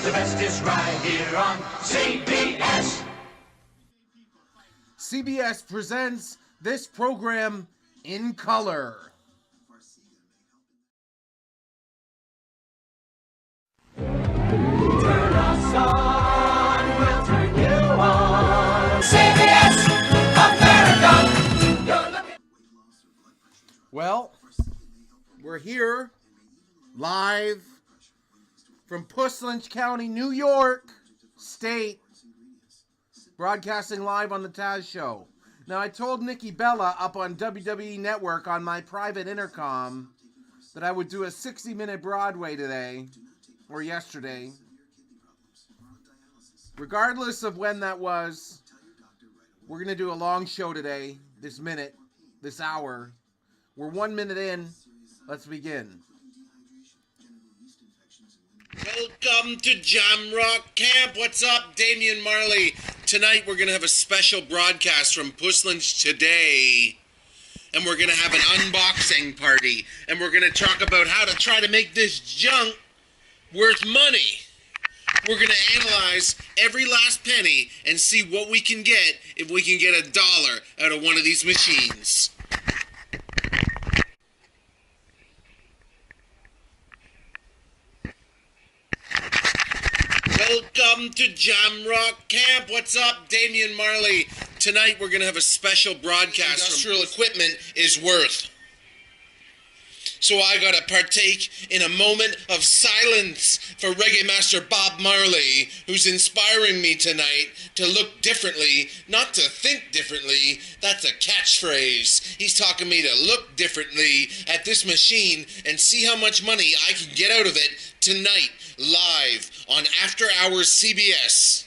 The best is right here on CBS. CBS presents this program in color. Turn us on, we'll turn you on. CBS America. Well, we're here live from Puslinch County, New York State, broadcasting live on the Taz Show. Now, I told Nikki Bella up on WWE Network on my private intercom that I would do a 60-minute Broadway today, or yesterday. Regardless of when that was, we're going to do a long show today, this hour. We're 1 minute in. Let's begin. Welcome to Jamrock Camp. What's up, Damian Marley? Tonight we're going to have a special broadcast from Puslinch today. And we're going to have an unboxing party. And we're going to talk about how to try to make this junk worth money. We're going to analyze every last penny and see what we can get if we can get $1 out of one of these machines. Welcome to Jamrock Camp. What's up, Damian Marley? Tonight we're going to have a special broadcast. Industrial equipment is worth. So I got to partake in a moment of silence for Reggae Master Bob Marley, who's inspiring me tonight to look differently, not to think differently. That's a catchphrase. He's talking me to look differently at this machine and see how much money I can get out of it tonight, live on After Hours CBS.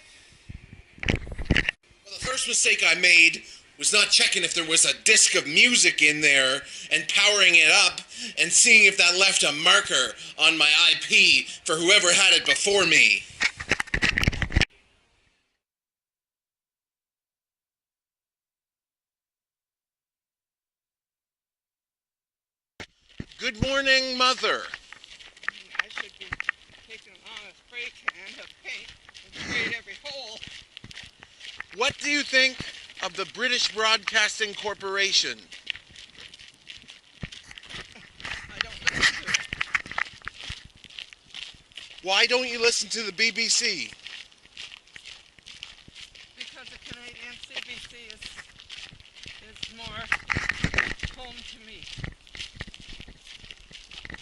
Well, the first mistake I made was not checking if there was a disc of music in there and powering it up and seeing if that left a marker on my IP for whoever had it before me. Good morning, Mother. I should be taking on a spray can of paint and spraying every hole. What do you think of the British Broadcasting Corporation? I don't listen to it. Why don't you listen to the BBC? Because the Canadian CBC is more home to me.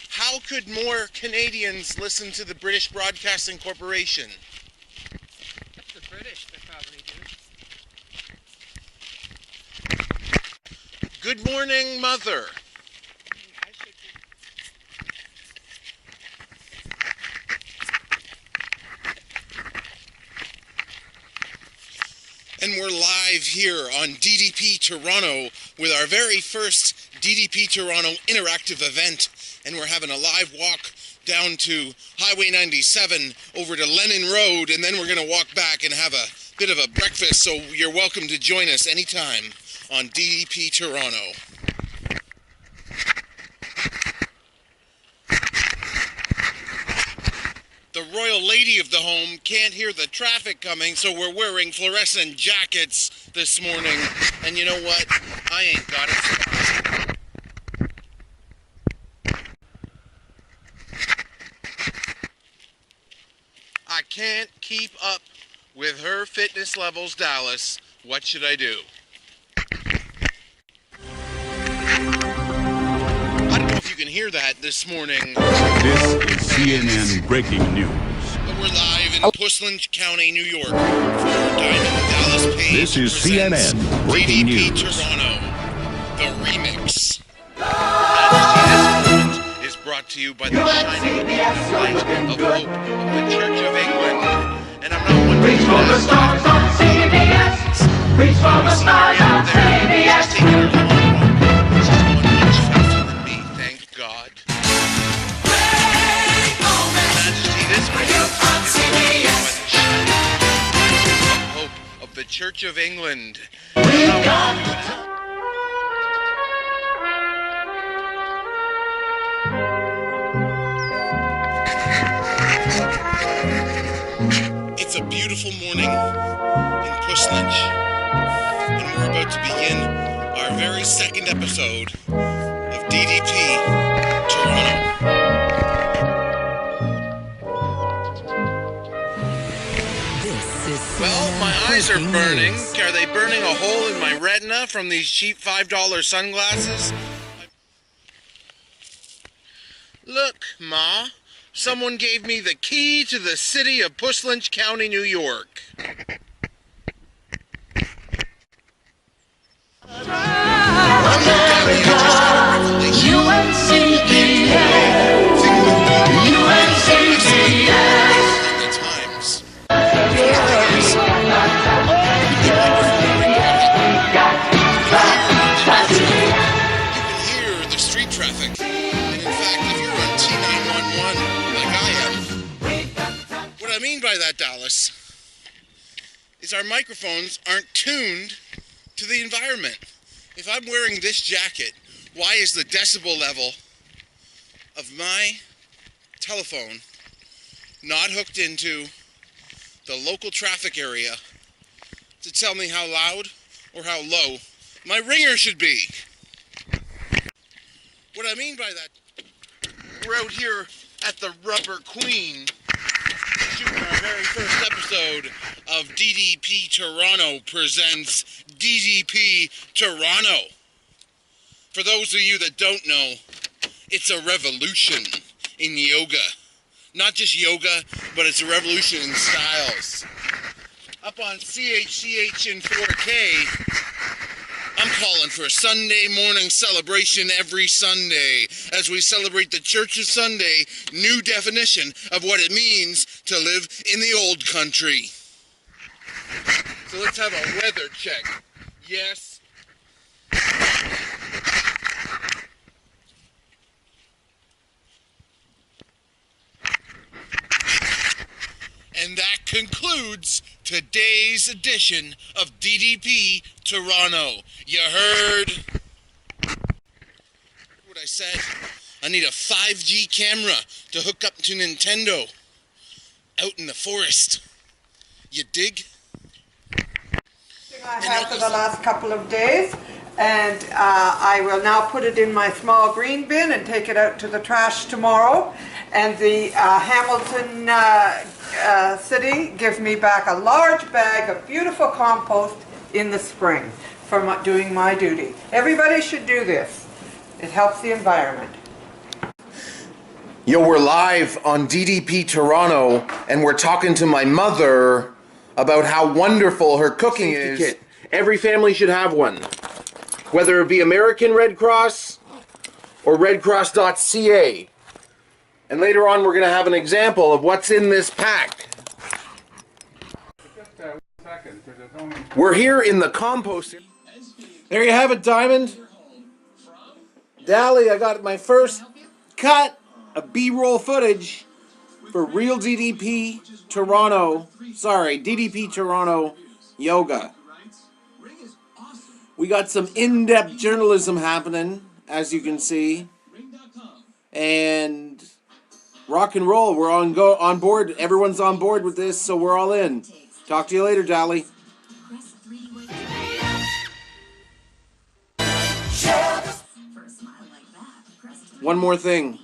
How could more Canadians listen to the British Broadcasting Corporation? That's the British that probably do. Good morning, Mother. I should be. And we're live here on DDP Toronto with our very first DDP Toronto interactive event. And we're having a live walk down to Highway 97 over to Lennon Road. And then we're going to walk back and have a bit of a breakfast. So you're welcome to join us anytime on DDP Toronto. The royal lady of the home can't hear the traffic coming, so we're wearing fluorescent jackets this morning. And you know what? I ain't got it. I can't keep up with her fitness levels, Dallas. What should I do? I don't know if you can hear that this morning. This is CNN Breaking News. But we're live in Puslinch County, New York. For Diamond Dallas Page. This is presents CNN Breaking DDP News. Toronto, the remix. And this moment is brought to you by the shining light of hope of the Church of England. And I'm not one to Reach for the stars on CBS. Reach for the stars on CBS. Taking her long one. She's one much faster than me, thank God. Majesty, this moment is brought to you by the shining light of hope of the Church of England. It's a beautiful morning in Puslinch, and we're about to begin our very second episode of DDP Toronto. Well, my eyes are burning. Are they burning a hole in my retina from these cheap $5 sunglasses? Look, Ma. Someone gave me the key to the city of Puslinch County, New York. What I mean by that, Dallas, is our microphones aren't tuned to the environment. If I'm wearing this jacket, why is the decibel level of my telephone not hooked into the local traffic area to tell me how loud or how low my ringer should be? What I mean by that, we're out here at the Rubber Queen, shooting our very first episode of DDP Toronto presents DDP Toronto. For those of you that don't know, it's a revolution in yoga. Not just yoga, but it's a revolution in styles. Up on CHCH in 4K, I'm calling for a Sunday morning celebration every Sunday as we celebrate the Church of Sunday new definition of what it means to live in the old country. So let's have a weather check. Yes. And that concludes today's edition of DDP Toronto. You heard what I said? I need a 5G camera to hook up to Nintendo out in the forest. You dig? I have for the last couple of days, and I will now put it in my small green bin and take it out to the trash tomorrow. And the Hamilton City gives me back a large bag of beautiful compost in the spring for doing my duty. Everybody should do this. It helps the environment. Yo, we're live on DDP Toronto, and we're talking to my mother about how wonderful her cooking is. Kit. Every family should have one. Whether it be American Red Cross or redcross.ca. And later on we're going to have an example of what's in this pack. We're here in the compost. There you have it, Diamond. Dally, I got my first cut of B-roll footage for Real DDP Toronto. Sorry, DDP Toronto Yoga. We got some in-depth journalism happening, as you can see. And rock and roll. We're on board. Everyone's on board with this, so we're all in. Talk to you later, Dally. One more thing.